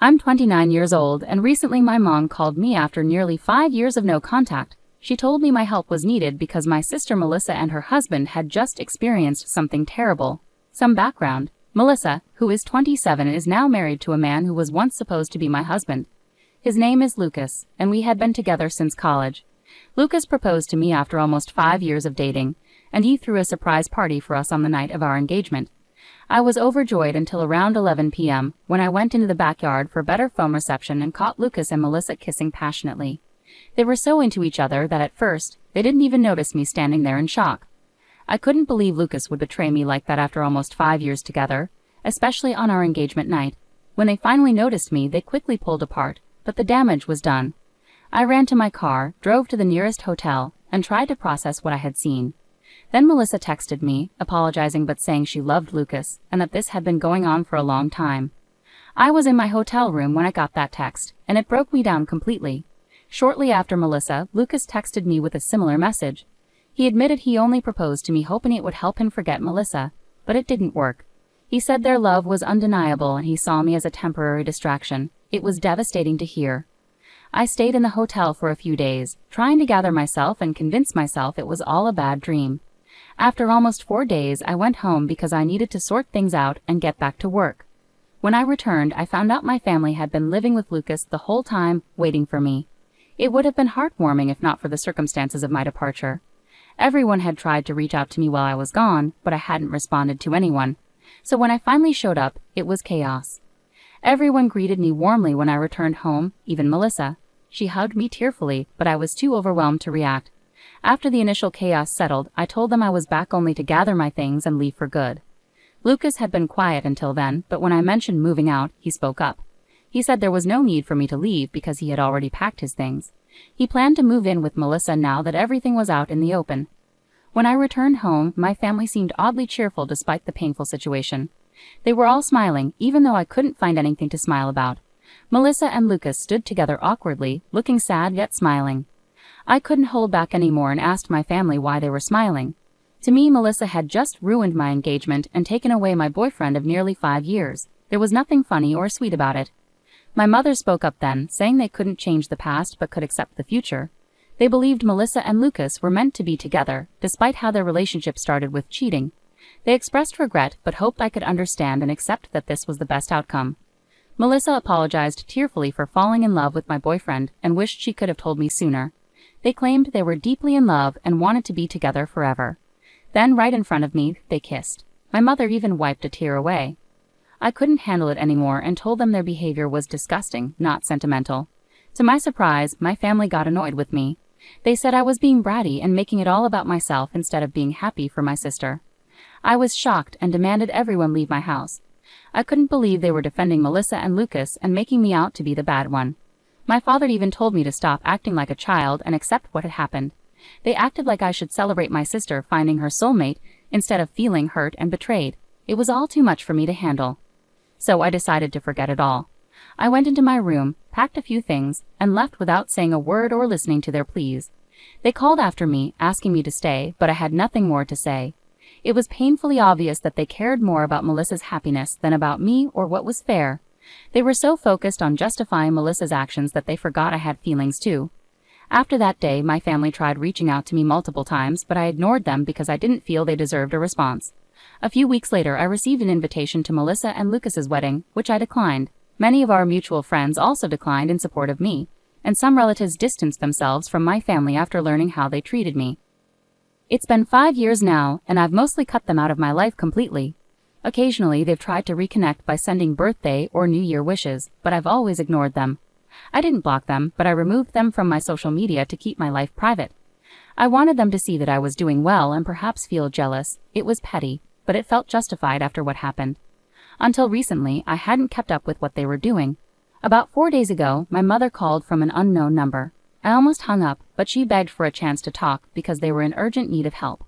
I'm 29 years old, and recently my mom called me after nearly 5 years of no contact. She told me my help was needed because my sister Melissa and her husband had just experienced something terrible. Some background. Melissa, who is 27, is now married to a man who was once supposed to be my husband. His name is Lucas, and we had been together since college. Lucas proposed to me after almost 5 years of dating, and he threw a surprise party for us on the night of our engagement. I was overjoyed until around 11 p.m., when I went into the backyard for better phone reception and caught Lucas and Melissa kissing passionately. They were so into each other that at first, they didn't even notice me standing there in shock. I couldn't believe Lucas would betray me like that after almost 5 years together, especially on our engagement night. When they finally noticed me, they quickly pulled apart, but the damage was done. I ran to my car, drove to the nearest hotel, and tried to process what I had seen. Then Melissa texted me, apologizing but saying she loved Lucas, and that this had been going on for a long time. I was in my hotel room when I got that text, and it broke me down completely. Shortly after Melissa, Lucas texted me with a similar message. He admitted he only proposed to me hoping it would help him forget Melissa, but it didn't work. He said their love was undeniable and he saw me as a temporary distraction. It was devastating to hear. I stayed in the hotel for a few days, trying to gather myself and convince myself it was all a bad dream. After almost 4 days, I went home because I needed to sort things out and get back to work. When I returned, I found out my family had been living with Lucas the whole time, waiting for me. It would have been heartwarming if not for the circumstances of my departure. Everyone had tried to reach out to me while I was gone, but I hadn't responded to anyone. So when I finally showed up, it was chaos. Everyone greeted me warmly when I returned home, even Melissa. She hugged me tearfully, but I was too overwhelmed to react. After the initial chaos settled, I told them I was back only to gather my things and leave for good. Lucas had been quiet until then, but when I mentioned moving out, he spoke up. He said there was no need for me to leave because he had already packed his things. He planned to move in with Melissa now that everything was out in the open. When I returned home, my family seemed oddly cheerful despite the painful situation. They were all smiling, even though I couldn't find anything to smile about. Melissa and Lucas stood together awkwardly, looking sad yet smiling. I couldn't hold back anymore and asked my family why they were smiling. To me, Melissa had just ruined my engagement and taken away my boyfriend of nearly 5 years. There was nothing funny or sweet about it. My mother spoke up then, saying they couldn't change the past but could accept the future. They believed Melissa and Lucas were meant to be together, despite how their relationship started with cheating. They expressed regret but hoped I could understand and accept that this was the best outcome. Melissa apologized tearfully for falling in love with my boyfriend and wished she could have told me sooner. They claimed they were deeply in love and wanted to be together forever. Then, right in front of me, they kissed. My mother even wiped a tear away. I couldn't handle it anymore and told them their behavior was disgusting, not sentimental. To my surprise, my family got annoyed with me. They said I was being bratty and making it all about myself instead of being happy for my sister. I was shocked and demanded everyone leave my house. I couldn't believe they were defending Melissa and Lucas and making me out to be the bad one. My father even told me to stop acting like a child and accept what had happened. They acted like I should celebrate my sister finding her soulmate instead of feeling hurt and betrayed. It was all too much for me to handle. So I decided to forget it all. I went into my room, packed a few things, and left without saying a word or listening to their pleas. They called after me, asking me to stay, but I had nothing more to say. It was painfully obvious that they cared more about Melissa's happiness than about me or what was fair. They were so focused on justifying Melissa's actions that they forgot I had feelings too. After that day, my family tried reaching out to me multiple times, but I ignored them because I didn't feel they deserved a response. A few weeks later, I received an invitation to Melissa and Lucas's wedding, which I declined. Many of our mutual friends also declined in support of me, and some relatives distanced themselves from my family after learning how they treated me. It's been 5 years now, and I've mostly cut them out of my life completely. Occasionally, they've tried to reconnect by sending birthday or New Year wishes, but I've always ignored them. I didn't block them, but I removed them from my social media to keep my life private. I wanted them to see that I was doing well and perhaps feel jealous. It was petty, but it felt justified after what happened. Until recently, I hadn't kept up with what they were doing. About 4 days ago, my mother called from an unknown number. I almost hung up, but she begged for a chance to talk because they were in urgent need of help.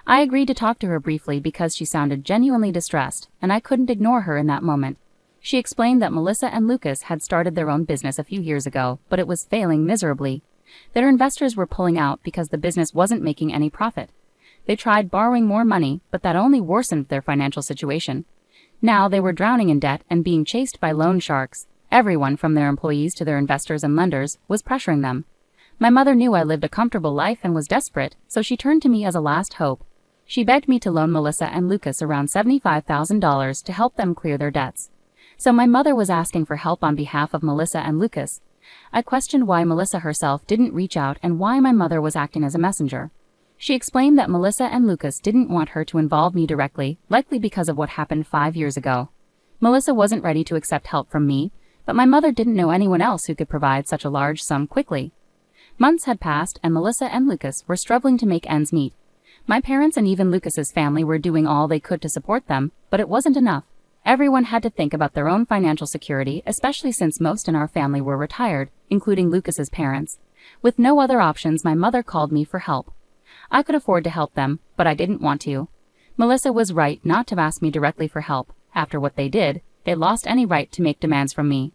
I agreed to talk to her briefly because she sounded genuinely distressed, and I couldn't ignore her in that moment. She explained that Melissa and Lucas had started their own business a few years ago, but it was failing miserably. Their investors were pulling out because the business wasn't making any profit. They tried borrowing more money, but that only worsened their financial situation. Now they were drowning in debt and being chased by loan sharks, Everyone from their employees to their investors and lenders was pressuring them. My mother knew I lived a comfortable life and was desperate, so she turned to me as a last hope. She begged me to loan Melissa and Lucas around $75,000 to help them clear their debts. So my mother was asking for help on behalf of Melissa and Lucas. I questioned why Melissa herself didn't reach out and why my mother was acting as a messenger. She explained that Melissa and Lucas didn't want her to involve me directly, likely because of what happened 5 years ago. Melissa wasn't ready to accept help from me, but my mother didn't know anyone else who could provide such a large sum quickly. Months had passed and Melissa and Lucas were struggling to make ends meet. My parents and even Lucas's family were doing all they could to support them, but it wasn't enough. Everyone had to think about their own financial security, especially since most in our family were retired, including Lucas's parents. With no other options, my mother called me for help. I could afford to help them, but I didn't want to. Melissa was right not to ask me directly for help. After what they did, they lost any right to make demands from me.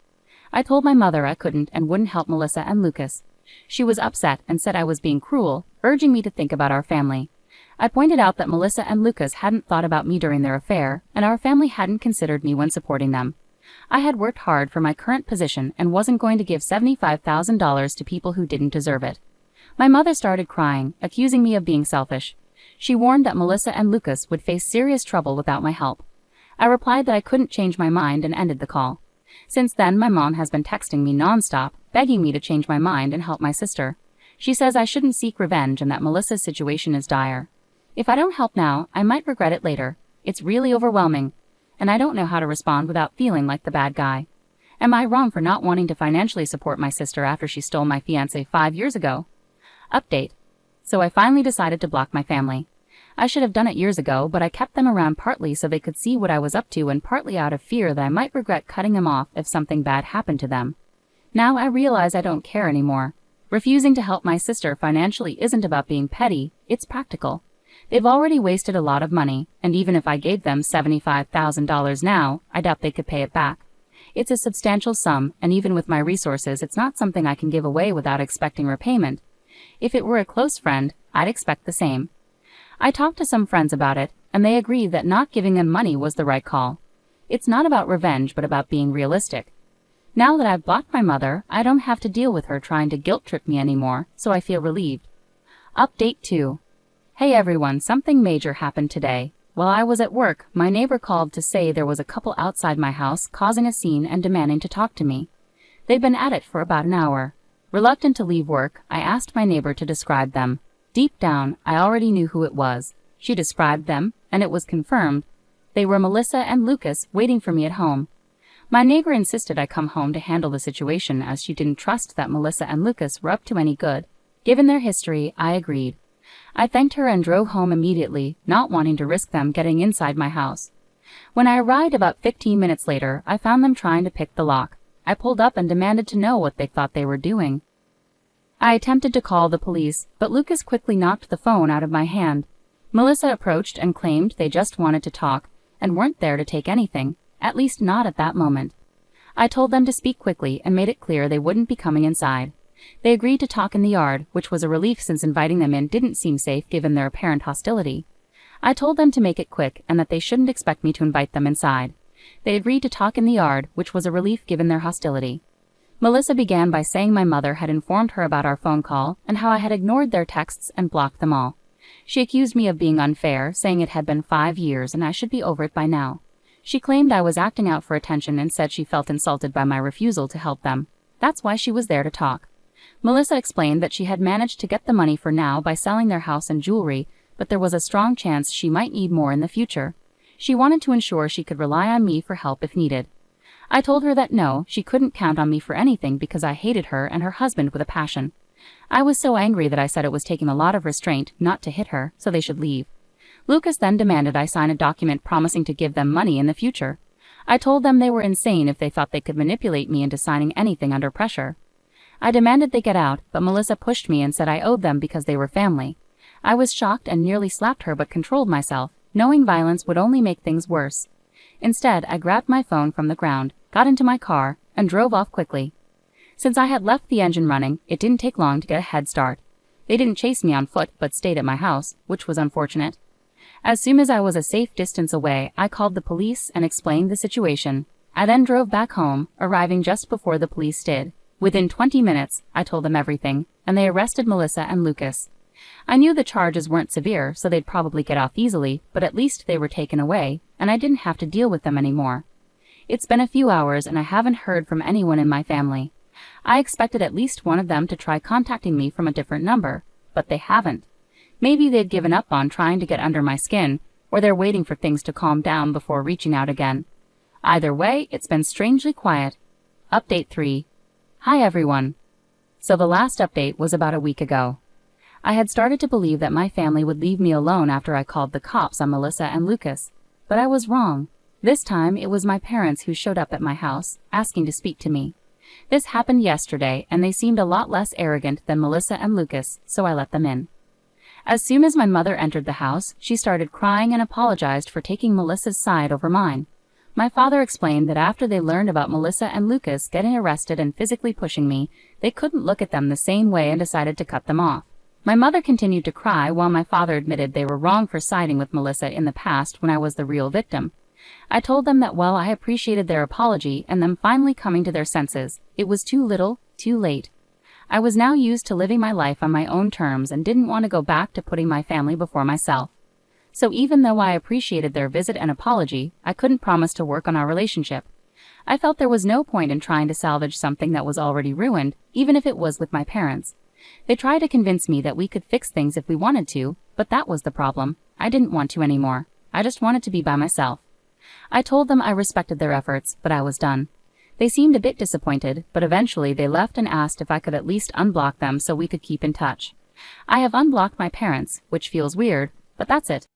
I told my mother I couldn't and wouldn't help Melissa and Lucas. She was upset and said I was being cruel, urging me to think about our family. I pointed out that Melissa and Lucas hadn't thought about me during their affair, and our family hadn't considered me when supporting them. I had worked hard for my current position and wasn't going to give $75,000 to people who didn't deserve it. My mother started crying, accusing me of being selfish. She warned that Melissa and Lucas would face serious trouble without my help. I replied that I couldn't change my mind and ended the call. Since then, my mom has been texting me nonstop, begging me to change my mind and help my sister. She says I shouldn't seek revenge and that Melissa's situation is dire. If I don't help now, I might regret it later. It's really overwhelming, and I don't know how to respond without feeling like the bad guy. Am I wrong for not wanting to financially support my sister after she stole my fiancé 5 years ago? Update. So I finally decided to block my family. I should have done it years ago, but I kept them around partly so they could see what I was up to and partly out of fear that I might regret cutting them off if something bad happened to them. Now I realize I don't care anymore. Refusing to help my sister financially isn't about being petty, it's practical. They've already wasted a lot of money, and even if I gave them $75,000 now, I doubt they could pay it back. It's a substantial sum, and even with my resources, it's not something I can give away without expecting repayment. If it were a close friend, I'd expect the same. I talked to some friends about it, and they agreed that not giving them money was the right call. It's not about revenge, but about being realistic. Now that I've blocked my mother, I don't have to deal with her trying to guilt-trip me anymore, so I feel relieved. Update 2. Hey everyone, something major happened today. While I was at work, my neighbor called to say there was a couple outside my house causing a scene and demanding to talk to me. They'd been at it for about an hour. Reluctant to leave work, I asked my neighbor to describe them. Deep down, I already knew who it was. She described them, and it was confirmed. They were Melissa and Lucas waiting for me at home. My neighbor insisted I come home to handle the situation as she didn't trust that Melissa and Lucas were up to any good. Given their history, I agreed. I thanked her and drove home immediately, not wanting to risk them getting inside my house. When I arrived about 15 minutes later, I found them trying to pick the lock. I pulled up and demanded to know what they thought they were doing. I attempted to call the police, but Lucas quickly knocked the phone out of my hand. Melissa approached and claimed they just wanted to talk and weren't there to take anything, at least not at that moment. I told them to speak quickly and made it clear they wouldn't be coming inside. They agreed to talk in the yard, which was a relief since inviting them in didn't seem safe given their apparent hostility. I told them to make it quick and that they shouldn't expect me to invite them inside. They agreed to talk in the yard, which was a relief given their hostility. Melissa began by saying my mother had informed her about our phone call and how I had ignored their texts and blocked them all. She accused me of being unfair, saying it had been 5 years and I should be over it by now. She claimed I was acting out for attention and said she felt insulted by my refusal to help them. That's why she was there to talk. Melissa explained that she had managed to get the money for now by selling their house and jewelry, but there was a strong chance she might need more in the future. She wanted to ensure she could rely on me for help if needed. I told her that no, she couldn't count on me for anything because I hated her and her husband with a passion. I was so angry that I said it was taking a lot of restraint not to hit her, so they should leave. Lucas then demanded I sign a document promising to give them money in the future. I told them they were insane if they thought they could manipulate me into signing anything under pressure. I demanded they get out, but Melissa pushed me and said I owed them because they were family. I was shocked and nearly slapped her but controlled myself, knowing violence would only make things worse. Instead, I grabbed my phone from the ground, got into my car, and drove off quickly. Since I had left the engine running, it didn't take long to get a head start. They didn't chase me on foot but stayed at my house, which was unfortunate. As soon as I was a safe distance away, I called the police and explained the situation. I then drove back home, arriving just before the police did. Within 20 minutes, I told them everything, and they arrested Melissa and Lucas. I knew the charges weren't severe, so they'd probably get off easily, but at least they were taken away, and I didn't have to deal with them anymore. It's been a few hours and I haven't heard from anyone in my family. I expected at least one of them to try contacting me from a different number, but they haven't. Maybe they'd given up on trying to get under my skin, or they're waiting for things to calm down before reaching out again. Either way, it's been strangely quiet. Update 3. Hi everyone. So the last update was about a week ago. I had started to believe that my family would leave me alone after I called the cops on Melissa and Lucas, but I was wrong. This time it was my parents who showed up at my house, asking to speak to me. This happened yesterday, and they seemed a lot less arrogant than Melissa and Lucas, so I let them in. As soon as my mother entered the house, she started crying and apologized for taking Melissa's side over mine. My father explained that after they learned about Melissa and Lucas getting arrested and physically pushing me, they couldn't look at them the same way and decided to cut them off. My mother continued to cry while my father admitted they were wrong for siding with Melissa in the past when I was the real victim. I told them that while I appreciated their apology and them finally coming to their senses, it was too little, too late. I was now used to living my life on my own terms and didn't want to go back to putting my family before myself. So even though I appreciated their visit and apology, I couldn't promise to work on our relationship. I felt there was no point in trying to salvage something that was already ruined, even if it was with my parents. They tried to convince me that we could fix things if we wanted to, but that was the problem. I didn't want to anymore. I just wanted to be by myself. I told them I respected their efforts, but I was done. They seemed a bit disappointed, but eventually they left and asked if I could at least unblock them so we could keep in touch. I have unblocked my parents, which feels weird, but that's it.